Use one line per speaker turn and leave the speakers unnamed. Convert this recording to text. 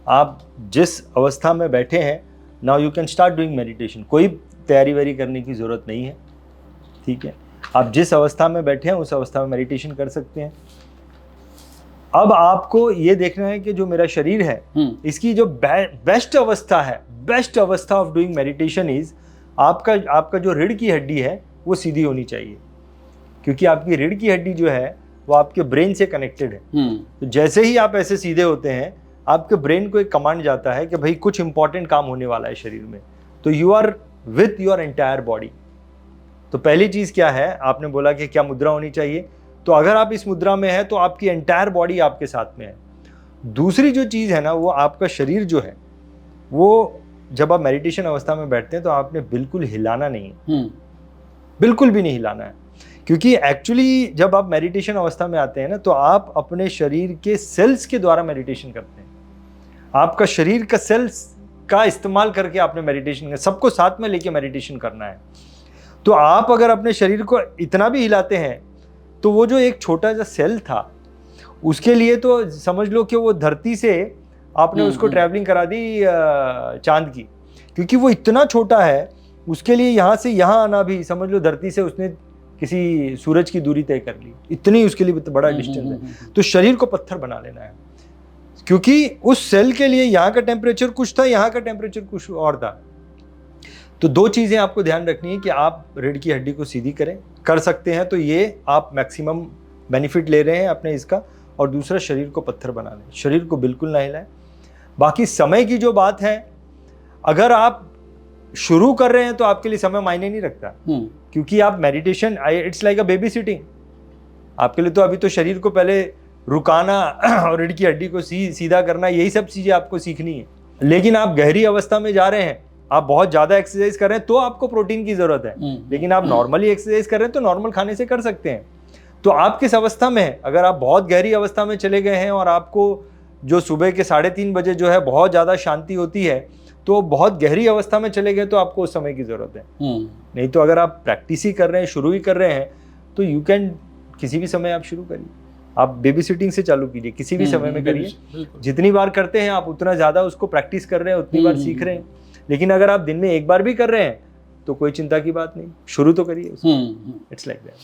आप जिस अवस्था में बैठे हैं, now you can start doing meditation. कोई तैयारी वैयारी करने की ज़रूरत नहीं है, ठीक है। आप जिस अवस्था में बैठे हैं उस अवस्था में मेडिटेशन कर सकते हैं। अब आपको ये देखना है कि जो मेरा शरीर है इसकी जो बेस्ट अवस्था है, बेस्ट अवस्था ऑफ डूइंग मेडिटेशन इज आपका जो रीढ़ की हड्डी है वो सीधी होनी चाहिए, क्योंकि आपकी रीढ़ की हड्डी जो है वो आपके ब्रेन से कनेक्टेड है। तो जैसे ही आप ऐसे सीधे होते हैं, आपके ब्रेन को एक कमांड जाता है कि भाई कुछ इंपॉर्टेंट काम होने वाला है शरीर में, तो you are with your entire body. तो पहली चीज क्या है, आपने बोला कि क्या मुद्रा होनी चाहिए, तो अगर आप इस मुद्रा में है तो आपकी एंटायर बॉडी आपके साथ में है। दूसरी जो चीज है ना, वो आपका शरीर जो है वो जब आप मेडिटेशन अवस्था में बैठते हैं तो आपने बिल्कुल हिलाना नहीं है, बिल्कुल भी नहीं हिलाना है, क्योंकि एक्चुअली जब आप मेडिटेशन अवस्था में आते हैं ना तो आप अपने शरीर के सेल्स के द्वारा मेडिटेशन करते हैं। आपका शरीर का सेल्स का इस्तेमाल करके आपने मेडिटेशन, सबको साथ में लेके मेडिटेशन करना है। तो आप अगर अपने शरीर को इतना भी हिलाते हैं तो वो जो एक छोटा सा सेल था उसके लिए तो समझ लो कि वो धरती से आपने उसको ट्रैवलिंग करा दी चांद की, क्योंकि वो इतना छोटा है। उसके लिए यहाँ से यहाँ आना भी समझ लो धरती से उसने किसी सूरज की दूरी तय कर ली, इतनी उसके लिए बड़ा डिस्टेंस है। तो शरीर को पत्थर बना लेना है, क्योंकि उस सेल के लिए यहाँ का टेम्परेचर कुछ था, यहाँ का टेम्परेचर कुछ और था। तो दो चीज़ें आपको ध्यान रखनी है कि आप रीढ़ की हड्डी को सीधी कर सकते हैं तो ये आप मैक्सिमम बेनिफिट ले रहे हैं अपने इसका। और दूसरा, शरीर को पत्थर बना लें, शरीर को बिल्कुल ना हिलाएं। बाकी समय की जो बात है, अगर आप शुरू कर रहे हैं तो आपके लिए समय मायने नहीं रखता, क्योंकि आप meditation it's like a baby sitting. आपके लिए तो अभी तो शरीर को पहले रुकाना और रीढ़ की हड्डी को सीधा करना, यही सब चीज़ें आपको सीखनी है। लेकिन आप गहरी अवस्था में जा रहे हैं, आप बहुत ज़्यादा एक्सरसाइज कर रहे हैं तो आपको प्रोटीन की ज़रूरत है, लेकिन आप नॉर्मली एक्सरसाइज कर रहे हैं तो नॉर्मल खाने से कर सकते हैं। तो आप किस अवस्था में है, अगर आप बहुत गहरी अवस्था में चले गए हैं और आपको जो सुबह के 3:30 बजे जो है बहुत ज़्यादा शांति होती है, तो बहुत गहरी अवस्था में चले गए तो आपको उस समय की ज़रूरत है। नहीं तो अगर आप प्रैक्टिस ही कर रहे हैं, शुरू ही कर रहे हैं, तो यू कैन किसी भी समय आप शुरू करिए। आप बेबी सिटिंग से चालू कीजिए, किसी भी समय में करिए। जितनी बार करते हैं आप उतना ज़्यादा उसको प्रैक्टिस कर रहे हैं, उतनी बार सीख रहे हैं। लेकिन अगर आप दिन में एक बार भी कर रहे हैं तो कोई चिंता की बात नहीं, शुरू तो करिए। It's like that.